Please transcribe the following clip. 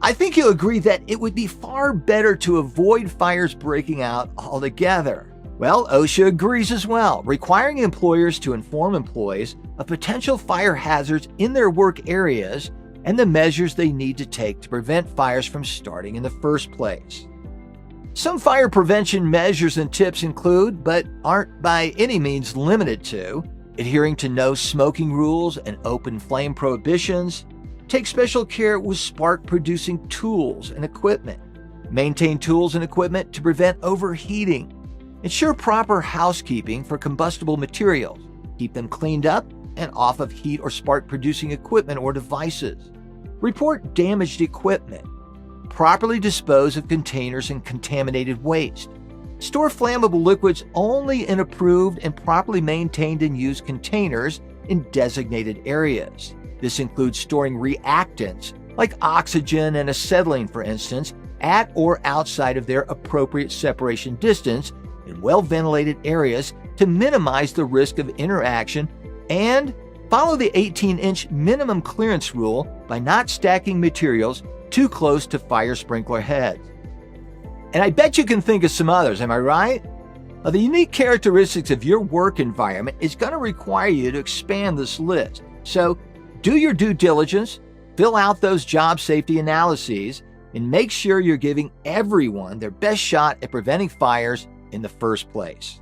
I think you'll agree that it would be far better to avoid fires breaking out altogether. Well, OSHA agrees as well, requiring employers to inform employees of potential fire hazards in their work areas and the measures they need to take to prevent fires from starting in the first place. Some fire prevention measures and tips include, but aren't by any means limited to, adhering to no smoking rules and open flame prohibitions, take special care with spark-producing tools and equipment, maintain tools and equipment to prevent overheating, ensure proper housekeeping for combustible materials, keep them cleaned up and off of heat or spark-producing equipment or devices, report damaged equipment, properly dispose of containers and contaminated waste, store flammable liquids only in approved and properly maintained and used containers in designated areas. This includes storing reactants, like oxygen and acetylene for instance, at or outside of their appropriate separation distance in well-ventilated areas to minimize the risk of interaction, and follow the 18-inch minimum clearance rule by not stacking materials too close to fire sprinkler heads. And I bet you can think of some others, am I right? Now, the unique characteristics of your work environment is going to require you to expand this list. So do your due diligence, fill out those job safety analyses, and make sure you're giving everyone their best shot at preventing fires in the first place.